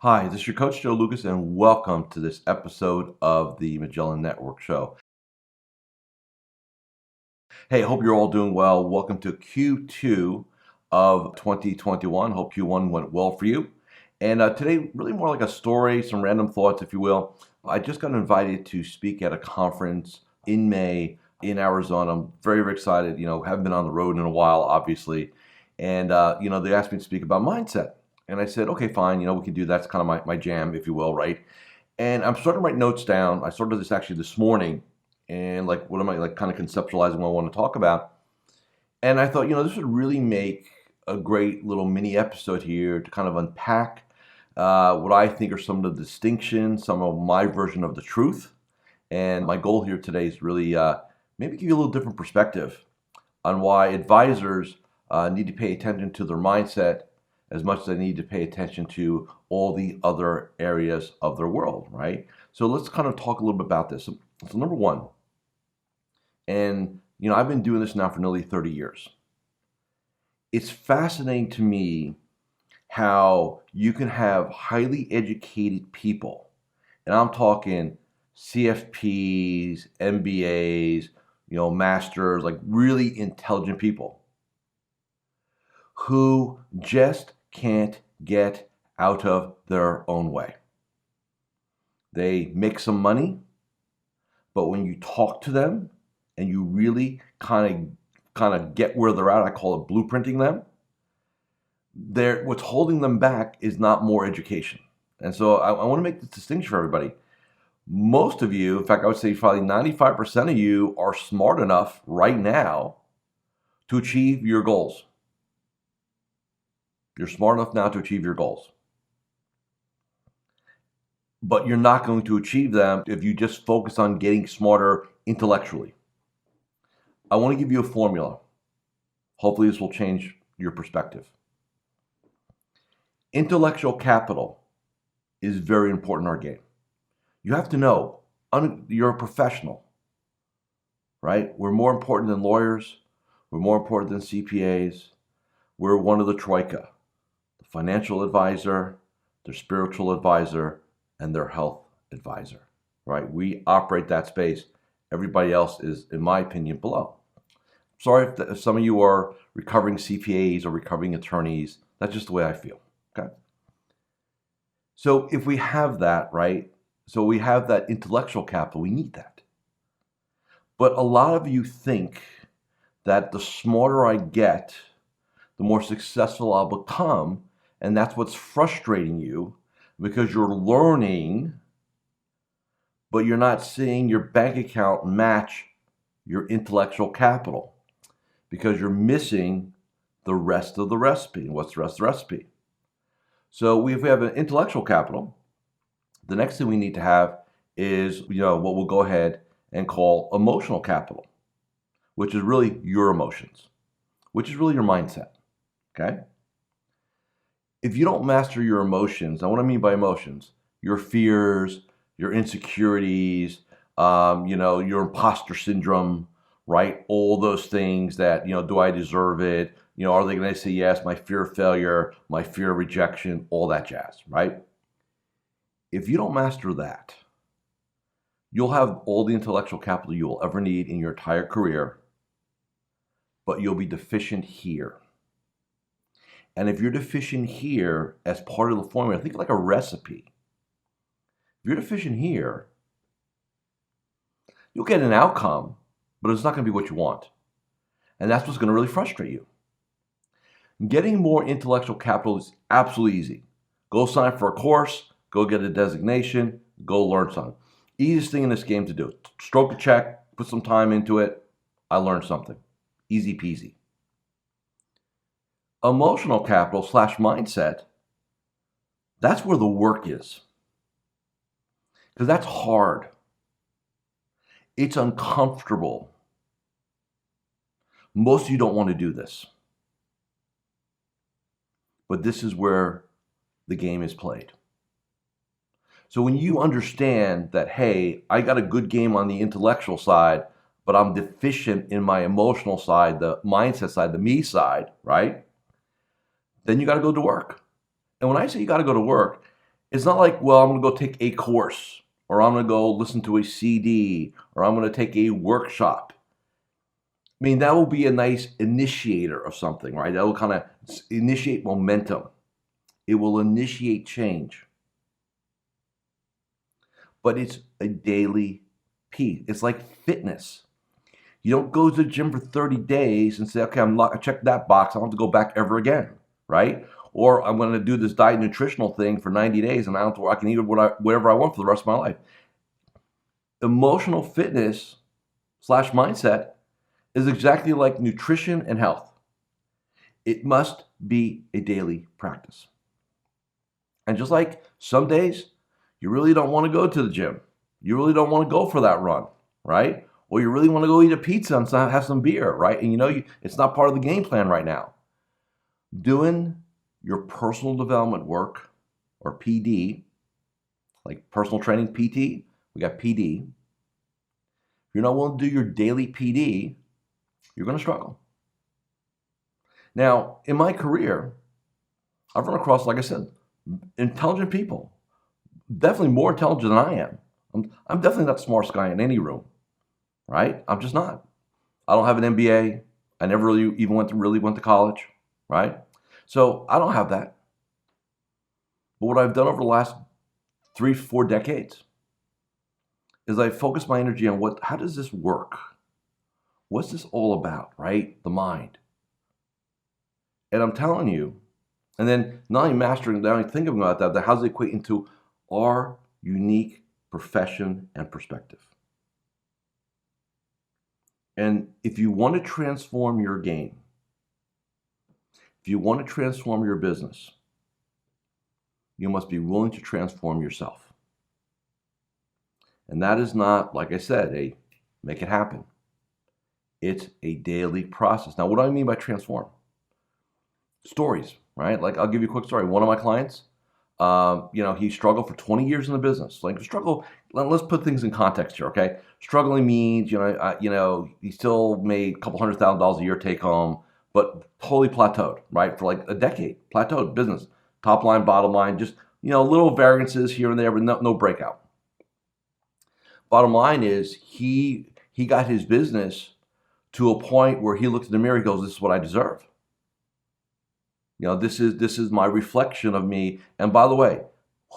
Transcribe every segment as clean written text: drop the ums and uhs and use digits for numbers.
Hi, this is your coach, Joe Lucas, and welcome to this episode of the Magellan Network Show. Hey, hope you're all doing well. Welcome to Q2 of 2021. Hope Q1 went well for you. And today, really more like a story, some random thoughts, if you will. I just got invited to speak at a conference in May in Arizona. I'm very, very excited. Haven't been on the road in a while, obviously. And, they asked me to speak about mindset. And I said, okay, fine, we can do that. That's kind of my jam, if you will, right? And I'm starting to write notes down. I started this actually this morning, and what am I kind of conceptualizing what I want to talk about? And I thought, this would really make a great little mini episode here to kind of unpack what I think are some of the distinctions, some of my version of the truth. And my goal here today is really maybe give you a little different perspective on why advisors need to pay attention to their mindset as much as they need to pay attention to all the other areas of their world, right? So let's kind of talk a little bit about this. So number one, and I've been doing this now for nearly 30 years. It's fascinating to me how you can have highly educated people, and I'm talking CFPs, MBAs, masters, like really intelligent people who just can't get out of their own way. They make some money, but when you talk to them and you really kind of get where they're at, I call it blueprinting them. What's holding them back is not more education. And so I want to make this distinction for everybody. Most of you, in fact, I would say probably 95% of you are smart enough right now to achieve your goals. You're smart enough now to achieve your goals. But you're not going to achieve them if you just focus on getting smarter intellectually. I want to give you a formula. Hopefully this will change your perspective. Intellectual capital is very important in our game. You have to know, you're a professional, right? We're more important than lawyers. We're more important than CPAs. We're one of the troika, the financial advisor, their spiritual advisor, and their health advisor, right? We operate that space. Everybody else is, in my opinion, below. Sorry if some of you are recovering CPAs or recovering attorneys. That's just the way I feel, okay? So if we have that, right? So we have that intellectual capital, we need that. But a lot of you think that the smarter I get, the more successful I'll become, and that's what's frustrating you because you're learning, but you're not seeing your bank account match your intellectual capital because you're missing the rest of the recipe. What's the rest of the recipe? So if we have an intellectual capital, the next thing we need to have is, what we'll go ahead and call emotional capital, which is really your emotions, which is really your mindset, okay? If you don't master your emotions, now what I mean by emotions, your fears, your insecurities, your imposter syndrome, right? All those things that, do I deserve it? Are they going to say yes? My fear of failure, my fear of rejection, all that jazz, right? If you don't master that, you'll have all the intellectual capital you will ever need in your entire career, but you'll be deficient here. And if you're deficient here as part of the formula, think like a recipe. If you're deficient here, you'll get an outcome, but it's not going to be what you want. And that's what's going to really frustrate you. Getting more intellectual capital is absolutely easy. Go sign up for a course, go get a designation, go learn something. Easiest thing in this game to do. Stroke a check, put some time into it. I learned something. Easy peasy. Emotional capital / mindset, that's where the work is. Because that's hard. It's uncomfortable. Most of you don't want to do this. But this is where the game is played. So when you understand that, hey, I got a good game on the intellectual side, but I'm deficient in my emotional side, the mindset side, the me side, right? Then you got to go to work. And when I say you got to go to work, It's not like, well, I'm going to go take a course, or I'm going to go listen to a CD, or I'm going to take a workshop. I mean, that will be a nice initiator of something, right? That will kind of initiate momentum. It will initiate change. But it's a daily piece. It's like fitness. You don't go to the gym for 30 days and say, okay, I checked that box. I don't have to go back ever again, right? Or I'm going to do this diet nutritional thing for 90 days and I can eat whatever I want for the rest of my life. Emotional fitness / mindset is exactly like nutrition and health. It must be a daily practice. And just like some days, you really don't want to go to the gym. You really don't want to go for that run, right? Or you really want to go eat a pizza and have some beer, right? And it's not part of the game plan right now. Doing your personal development work, or PD, like personal training PT, we got PD. If you're not willing to do your daily PD, you're going to struggle. Now, in my career, I've run across, like I said, intelligent people, definitely more intelligent than I am. I'm definitely not the smartest guy in any room, right? I'm just not. I don't have an MBA. I never really even went to college, right? So I don't have that. But what I've done over the last 3-4 decades is I focus my energy on how does this work? What's this all about, right? The mind. And I'm telling you, and then not only mastering, not only thinking about that, how does it equate into our unique profession and perspective? And if you want to transform your game, if you want to transform your business, you must be willing to transform yourself. And that is not, like I said, a make it happen. It's a daily process. Now, what do I mean by transform? Stories, right? Like, I'll give you a quick story. One of my clients, he struggled for 20 years in the business. Like, struggle, let's put things in context here, okay? Struggling means, he still made a couple $100,000 a year take home, but totally plateaued, right? For like a decade, plateaued business. Top line, bottom line, just, little variances here and there, but no breakout. Bottom line is he got his business to a point where he looked in the mirror, he goes, this is what I deserve. This is my reflection of me. And by the way,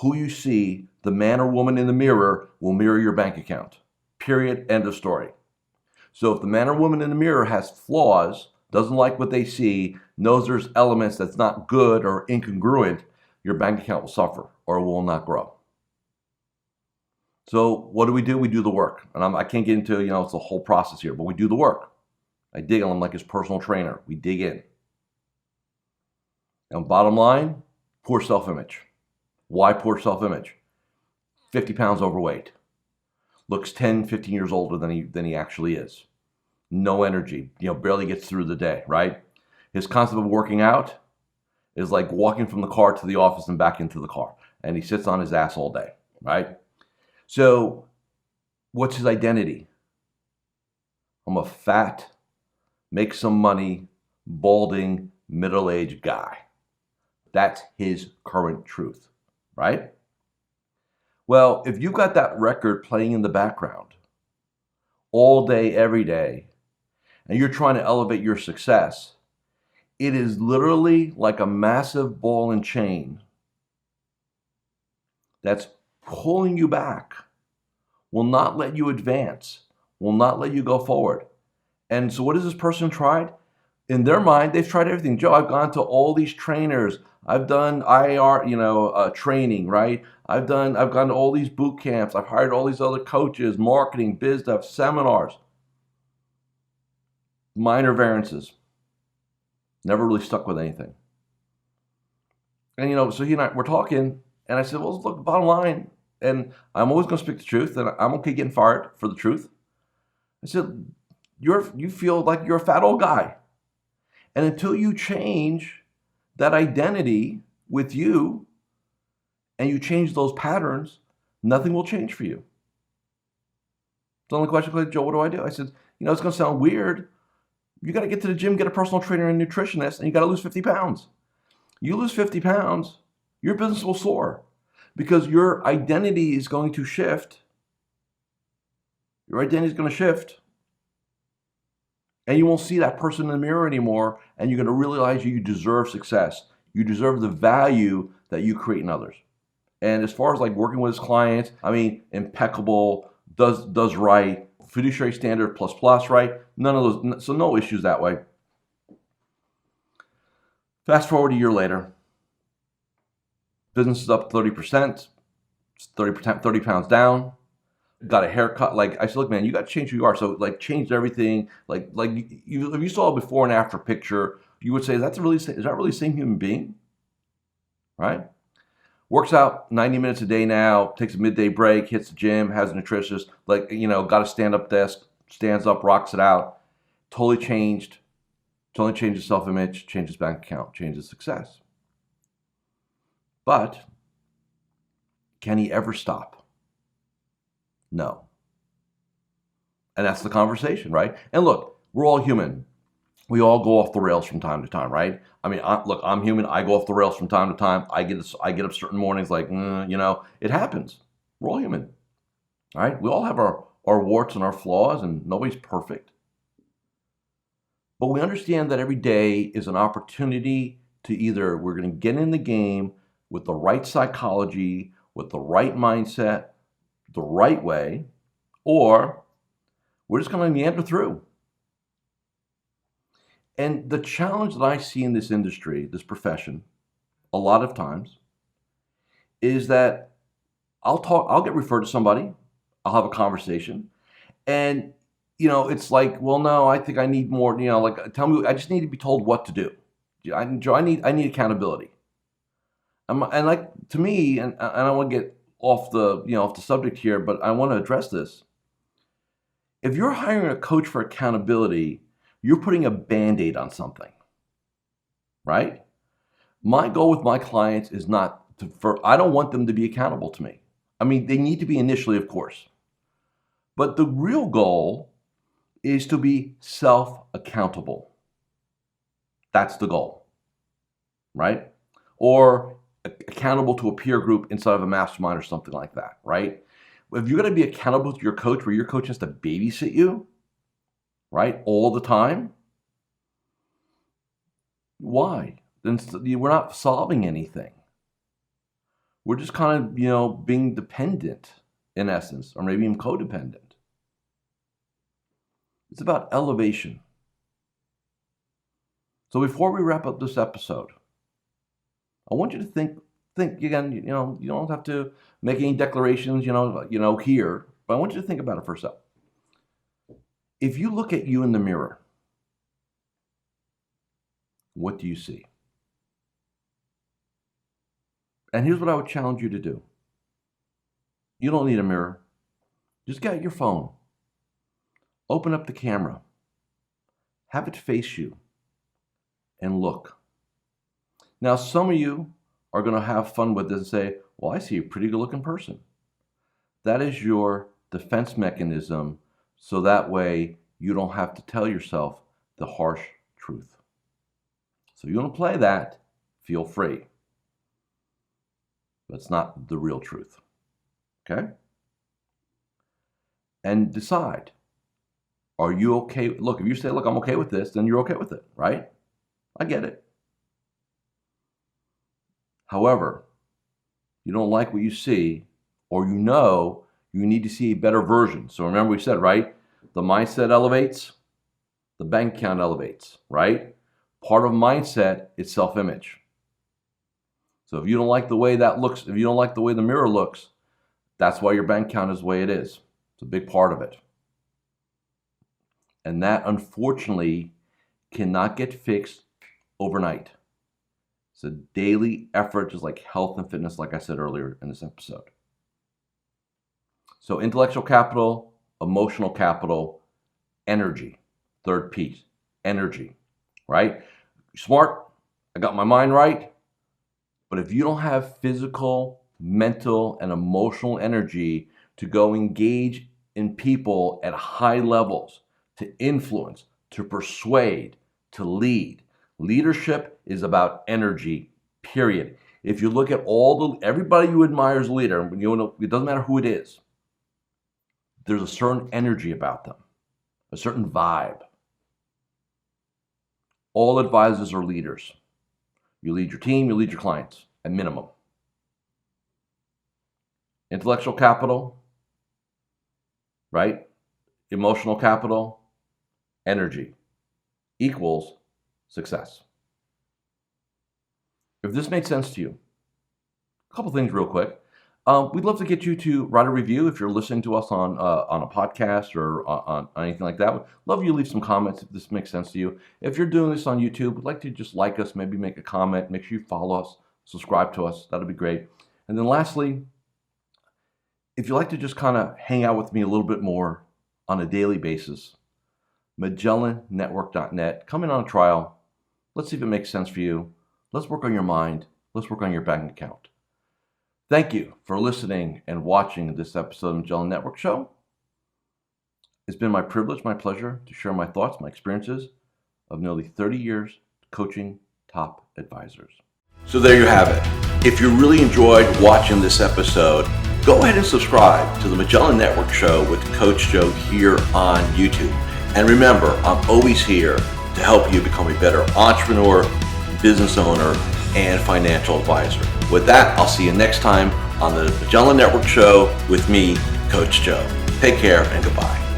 who you see, the man or woman in the mirror, will mirror your bank account. Period. End of story. So if the man or woman in the mirror has flaws, doesn't like what they see, knows there's elements that's not good or incongruent, your bank account will suffer or will not grow. So what do? We do the work. And I can't get into, it's a whole process here, but we do the work. I dig on him like his personal trainer. We dig in. And bottom line, poor self-image. Why poor self-image? 50 pounds overweight. Looks 10, 15 years older than he actually is. No energy, barely gets through the day, right? His concept of working out is like walking from the car to the office and back into the car. And he sits on his ass all day, right? So what's his identity? I'm a fat, make some money, balding, middle-aged guy. That's his current truth, right? Well, if you've got that record playing in the background all day, every day, and you're trying to elevate your success, it is literally like a massive ball and chain that's pulling you back, will not let you advance, will not let you go forward. And so what has this person tried? In their mind, they've tried everything. Joe, I've gone to all these trainers. I've done IAR, training, right? I've gone to all these boot camps. I've hired all these other coaches, marketing, biz dev, seminars. Minor variances. Never really stuck with anything. And, so he and I were talking, and I said, well, look, bottom line, and I'm always going to speak the truth, and I'm okay getting fired for the truth. I said, you feel like you're a fat old guy. And until you change that identity with you and you change those patterns, nothing will change for you. The only question was, Joe, what do I do? I said, it's going to sound weird. You got to get to the gym, get a personal trainer and nutritionist, and you got to lose 50 pounds. You lose 50 pounds, your business will soar. because your identity is going to shift. Your identity is going to shift. And you won't see that person in the mirror anymore, and you're going to realize you deserve success. You deserve the value that you create in others. And as far as like working with his clients, I mean, impeccable, does right, fiduciary standard plus, right? None of those, so no issues that way. Fast forward a year later, business is up 30%, 30 pounds down. Got a haircut. Like I said, look, man, you got to change who you are. So like changed everything. Like you, if you saw a before and after picture, you would say is that really the same human being, right? Works out 90 minutes a day now. Takes a midday break. Hits the gym. Has a nutritionist. Like got a stand-up desk. Stands up, rocks it out. Totally changed. Totally changed his self-image. Changed his bank account. Changed his success. But can he ever stop? No. And that's the conversation, right? And look, we're all human. We all go off the rails from time to time, right? I mean, I'm human. I go off the rails from time to time. I get up certain mornings like, it happens. We're all human, right? We all have our warts and our flaws, and nobody's perfect. But we understand that every day is an opportunity to either we're going to get in the game with the right psychology, with the right mindset, the right way, or we're just going to meander through. And the challenge that I see in this industry, this profession, a lot of times, is that I'll get referred to somebody, I'll have a conversation, and it's like, well, no, I think I need more, like tell me, I just need to be told what to do. I need accountability. And like to me, and I don't want to get off the subject here, but I want to address this. If you're hiring a coach for accountability, you're putting a Band-Aid on something, right? My goal with my clients is I don't want them to be accountable to me. I mean, they need to be initially, of course. But the real goal is to be self-accountable. That's the goal, right? Or accountable to a peer group inside of a mastermind or something like that, right? If you're going to be accountable to your coach where your coach has to babysit you, right, all the time, why? Then we're not solving anything. We're just kind of, being dependent in essence, or maybe even codependent. It's about elevation. So before we wrap up this episode, I want you to think again, you don't have to make any declarations, here, but I want you to think about it for a second. If you look at you in the mirror, what do you see? And here's what I would challenge you to do. You don't need a mirror. Just get out your phone. Open up the camera. Have it face you and look. Now, some of you are going to have fun with this and say, well, I see a pretty good looking person. That is your defense mechanism, so that way you don't have to tell yourself the harsh truth. So if you want to play that, feel free. But it's not the real truth. Okay? And decide, are you okay? Look, if you say, look, I'm okay with this, then you're okay with it, right? I get it. However, you don't like what you see, or you need to see a better version. So remember we said, right? The mindset elevates, the bank account elevates, right? Part of mindset is self-image. So if you don't like the way that looks, if you don't like the way the mirror looks, that's why your bank account is the way it is. It's a big part of it. And that, unfortunately, cannot get fixed overnight. It's a daily effort, just like health and fitness, like I said earlier in this episode. So intellectual capital, emotional capital, energy. Third piece, energy, right? Smart, I got my mind right. But if you don't have physical, mental, and emotional energy to go engage in people at high levels, to influence, to persuade, to lead. Leadership is about energy, period. If you look at everybody you admire as a leader, it doesn't matter who it is, there's a certain energy about them, a certain vibe. All advisors are leaders. You lead your team, you lead your clients, at minimum. Intellectual capital, right? Emotional capital, energy equals success. If this made sense to you, a couple things real quick. We'd love to get you to write a review if you're listening to us on a podcast or on anything like that. We'd love you to leave some comments if this makes sense to you. If you're doing this on YouTube, we'd like to just like us, maybe make a comment. Make sure you follow us, subscribe to us. That'd be great. And then lastly, if you'd like to just kind of hang out with me a little bit more on a daily basis, MagellanNetwork.net. Come in on a trial. Let's see if it makes sense for you. Let's work on your mind. Let's work on your bank account. Thank you for listening and watching this episode of Magellan Network Show. It's been my privilege, my pleasure to share my thoughts, my experiences of nearly 30 years coaching top advisors. So there you have it. If you really enjoyed watching this episode, go ahead and subscribe to the Magellan Network Show with Coach Joe here on YouTube. And remember, I'm always here to help you become a better entrepreneur, business owner, and financial advisor. With that, I'll see you next time on the Magellan Network Show with me, Coach Joe. Take care and goodbye.